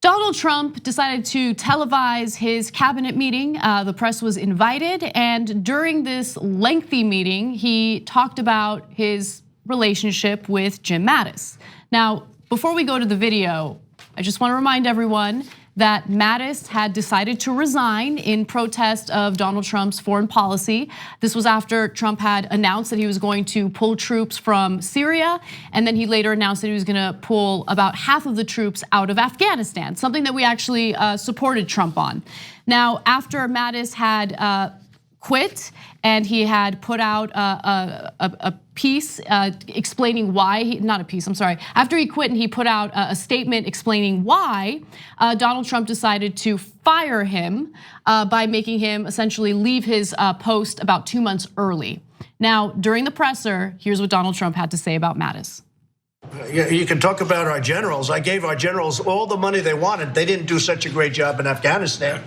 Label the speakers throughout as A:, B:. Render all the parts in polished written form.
A: Donald Trump decided to televise his cabinet meeting. The press was invited, and during this lengthy meeting, he talked about his relationship with Jim Mattis. Now, before we go to the video, I just want to remind everyone that Mattis had decided to resign in protest of Donald Trump's foreign policy. This was after Trump had announced that he was going to pull troops from Syria, and then he later announced that he was gonna pull about half of the troops out of Afghanistan, something that we actually supported Trump on. Now, after Mattis had quit and he had put out a piece explaining why, not a piece, I'm sorry. After he quit and he put out a statement explaining why, Donald Trump decided to fire him by making him essentially leave his post about 2 months early. Now, during the presser, here's what Donald Trump had to say about Mattis.
B: You can talk about our generals. I gave our generals all the money they wanted. They didn't do such a great job in Afghanistan.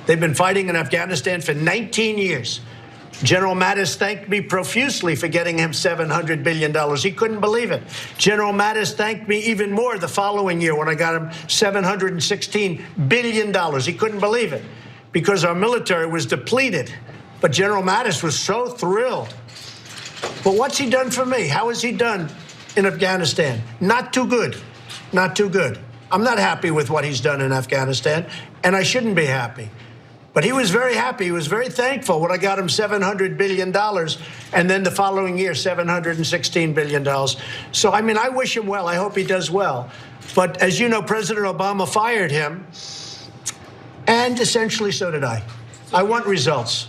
B: They've been fighting in Afghanistan for 19 years. General Mattis thanked me profusely for getting him $700 billion. He couldn't believe it. General Mattis thanked me even more the following year when I got him $716 billion. He couldn't believe it because our military was depleted. But General Mattis was so thrilled. But what's he done for me? How has he done in Afghanistan? Not too good, not too good. I'm not happy with what he's done in Afghanistan, and I shouldn't be happy. But he was very happy, he was very thankful when I got him $700 billion, and then the following year, $716 billion. So, I mean, I wish him well, I hope he does well. But as you know, President Obama fired him, and essentially so did I. I want results.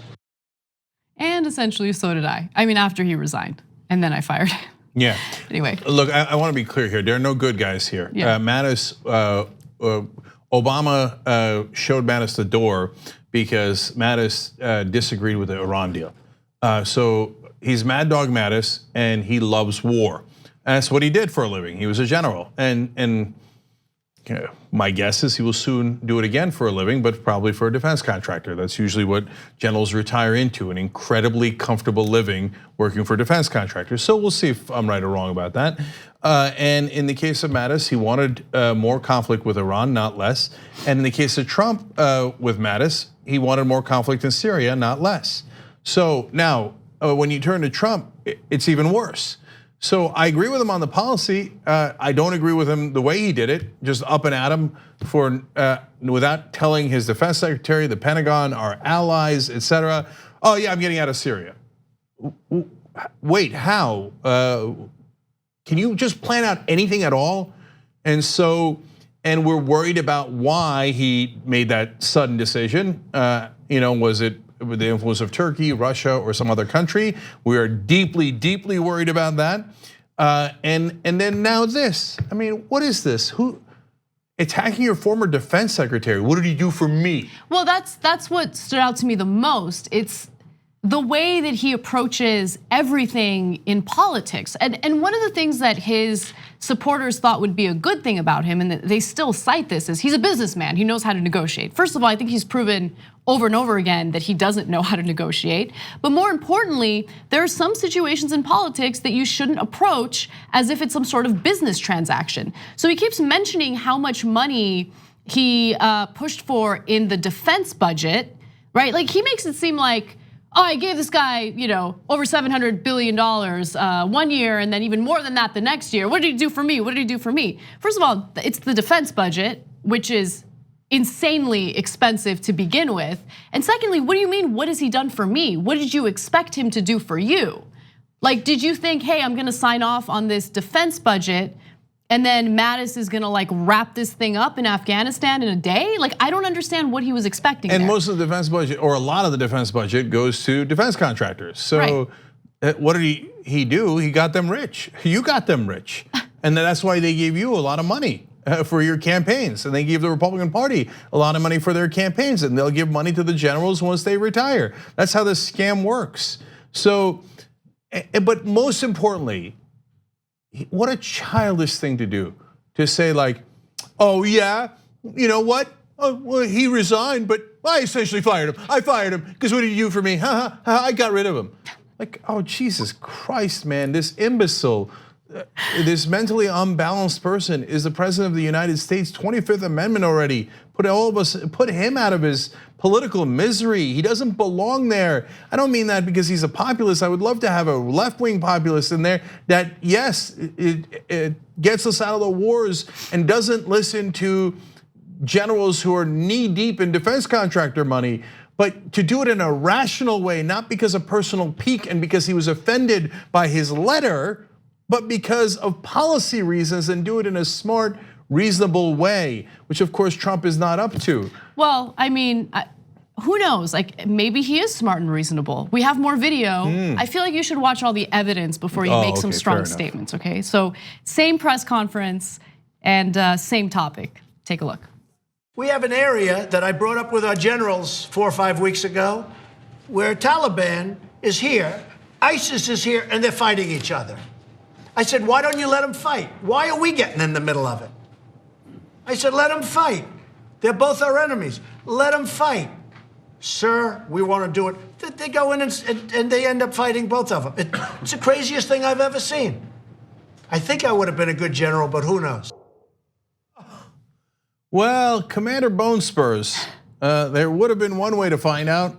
A: And essentially so did I. I mean, after he resigned, and then I fired him.
C: Yeah.
A: Anyway.
C: Look, I want to be clear here. There are no good guys here.
A: Yeah.
C: Mattis, Obama showed Mattis the door because Mattis disagreed with the Iran deal. So he's Mad Dog Mattis, and he loves war. And that's what he did for a living. He was a general, and my guess is he will soon do it again for a living, but probably for a defense contractor. That's usually what generals retire into, an incredibly comfortable living working for defense contractors. So we'll see if I'm right or wrong about that. And in the case of Mattis, he wanted more conflict with Iran, not less. And in the case of Trump with Mattis, he wanted more conflict in Syria, not less. So now, when you turn to Trump, it's even worse. So I agree with him on the policy. I don't agree with him the way he did it, just up and at him for without telling his defense secretary, the Pentagon, our allies, etc. Oh yeah, I'm getting out of Syria. Wait, how? Can you just plan out anything at all? And we're worried about why he made that sudden decision. Was it with the influence of Turkey, Russia, or some other country? We are deeply, deeply worried about that. And then now this. I mean, what is this? Who attacking your former defense secretary? What did he do for me?
A: Well, that's what stood out to me the most. It's the way that he approaches everything in politics. And one of the things that his supporters thought would be a good thing about him, and they still cite this, is he's a businessman, he knows how to negotiate. First of all, I think he's proven over and over again that he doesn't know how to negotiate. But more importantly, there are some situations in politics that you shouldn't approach as if it's some sort of business transaction. So he keeps mentioning how much money he pushed for in the defense budget, right? Like he makes it seem like, oh, I gave this guy, over $700 billion 1 year, and then even more than that the next year. What did he do for me? What did he do for me? First of all, it's the defense budget, which is insanely expensive to begin with. And secondly, what do you mean, what has he done for me? What did you expect him to do for you? Like, did you think, hey, I'm gonna sign off on this defense budget, and then Mattis is gonna wrap this thing up in Afghanistan in a day? Like, I don't understand what he was expecting.
C: And
A: there.
C: most of the defense budget, or a lot of the defense budget, goes to defense contractors. So what did he do? He got them rich. You got them rich. And that's why they gave you a lot of money for your campaigns. And they gave the Republican Party a lot of money for their campaigns. And they'll give money to the generals once they retire. That's how this scam works. So, but most importantly, what a childish thing to do, to say oh yeah, you know what? Oh, well, he resigned, but I essentially fired him. I fired him because what did you do for me? I got rid of him. Oh Jesus Christ, man, this imbecile this mentally unbalanced person is the president of the United States. 25th Amendment already put him out of his political misery. He doesn't belong there. I don't mean that because he's a populist. I would love to have a left-wing populist in there that, yes, it gets us out of the wars and doesn't listen to generals who are knee-deep in defense contractor money, but to do it in a rational way, not because of personal pique and because he was offended by his letter, but because of policy reasons, and do it in a smart, reasonable way, which of course Trump is not up to.
A: Well, I mean, who knows? Like, maybe he is smart and reasonable. We have more video. I feel like you should watch all the evidence before you make some strong statements, okay? So same press conference and same topic. Take a look.
B: We have an area that I brought up with our generals 4 or 5 weeks ago where Taliban is here, ISIS is here, and they're fighting each other. I said, why don't you let them fight? Why are we getting in the middle of it? I said, let them fight. They're both our enemies. Let them fight. Sir, we want to do it. They go in and they end up fighting both of them. It's the craziest thing I've ever seen. I think I would have been a good general, but who knows?
C: Well, Commander Bone Spurs, there would have been one way to find out.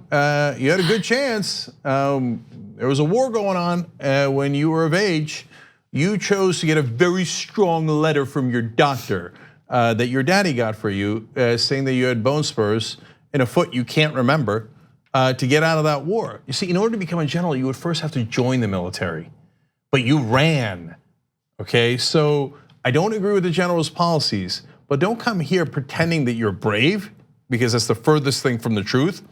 C: You had a good chance. There was a war going on when you were of age. You chose to get a very strong letter from your doctor that your daddy got for you, saying that you had bone spurs in a foot you can't remember, to get out of that war. You see, in order to become a general, you would first have to join the military, but you ran, okay? So I don't agree with the general's policies, but don't come here pretending that you're brave, because that's the furthest thing from the truth.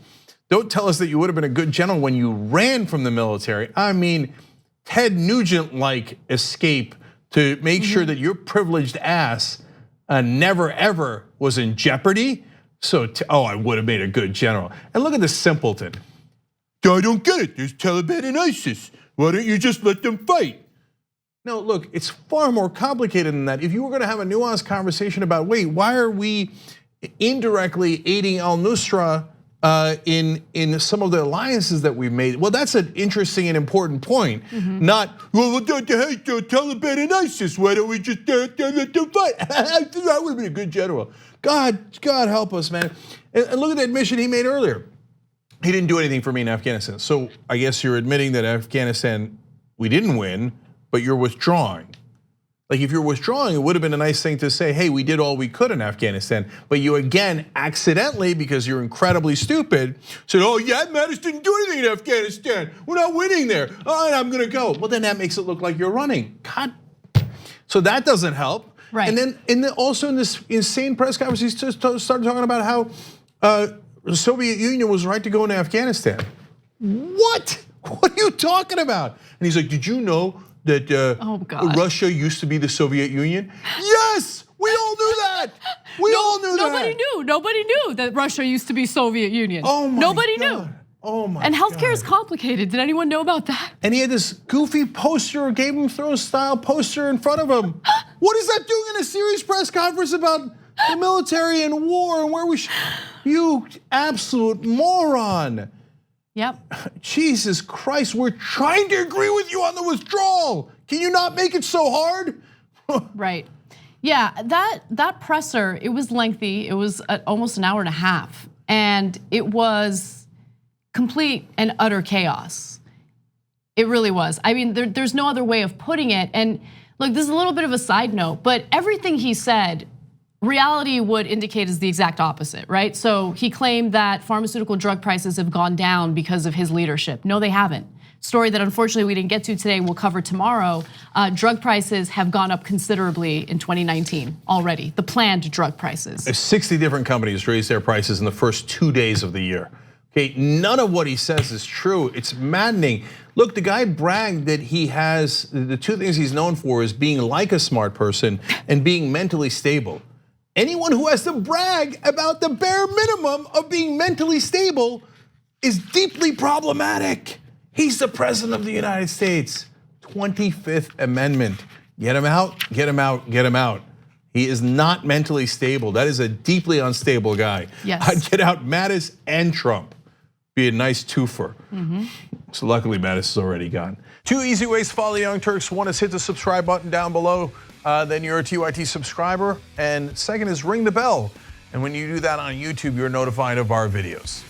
C: Don't tell us that you would have been a good general when you ran from the military. I mean, Ted Nugent-like escape to make sure that your privileged ass never ever was in jeopardy. So, I would have made a good general. And look at this simpleton. I don't get it, there's Taliban and ISIS. Why don't you just let them fight? No, look, it's far more complicated than that. If you were gonna have a nuanced conversation about, wait, why are we indirectly aiding al-Nusra in some of the alliances that we've made? Well, that's an interesting and important point. Not, well, don't hate the Taliban and ISIS, why don't we just let them fight? That would have been a good general. God help us, man. And look at the admission he made earlier. He didn't do anything for me in Afghanistan. So I guess you're admitting that Afghanistan, we didn't win, but you're withdrawing. Like, if you're withdrawing, it would have been a nice thing to say, hey, we did all we could in Afghanistan. But you again, accidentally, because you're incredibly stupid, said, oh yeah, Mattis didn't do anything in Afghanistan. We're not winning there. All right, I'm gonna go. Well, then that makes it look like you're running. God. So that doesn't help.
A: Right.
C: And then also in this insane press conference, he started talking about how the Soviet Union was right to go into Afghanistan. What? What are you talking about? And he's like, did you know that Russia used to be the Soviet Union? Yes, we all knew that. We all knew that.
A: Nobody knew that Russia used to be Soviet Union.
C: Oh my
A: Nobody
C: God.
A: knew.
C: Oh my
A: And healthcare
C: God.
A: is complicated. Did anyone know about that?
C: And he had this goofy poster, Game of Thrones style poster in front of him. What is that doing in a serious press conference about the military and war and where we should? You absolute moron.
A: Yep.
C: Jesus Christ, we're trying to agree with you on the withdrawal. Can you not make it so hard?
A: Right. Yeah, that presser, it was lengthy. It was almost an hour and a half. And it was complete and utter chaos. It really was. I mean, there's no other way of putting it. And look, this is a little bit of a side note, but everything he said, reality would indicate is the exact opposite, right? So he claimed that pharmaceutical drug prices have gone down because of his leadership. No, they haven't. Story that unfortunately we didn't get to today, we'll cover tomorrow. Drug prices have gone up considerably in 2019 already, the planned drug prices.
C: 60 different companies raised their prices in the first 2 days of the year. Okay, none of what he says is true. It's maddening. Look, the guy bragged that he has, the two things he's known for is being like a smart person and being mentally stable. Anyone who has to brag about the bare minimum of being mentally stable is deeply problematic. He's the president of the United States. 25th Amendment. Get him out, get him out, get him out. He is not mentally stable. That is a deeply unstable guy.
A: Yes.
C: I'd get out Mattis and Trump. Be a nice twofer. So luckily Mattis is already gone. 2 easy ways to follow the Young Turks. One is hit the subscribe button down below, then you're a TYT subscriber. And second is ring the bell. And when you do that on YouTube, you're notified of our videos.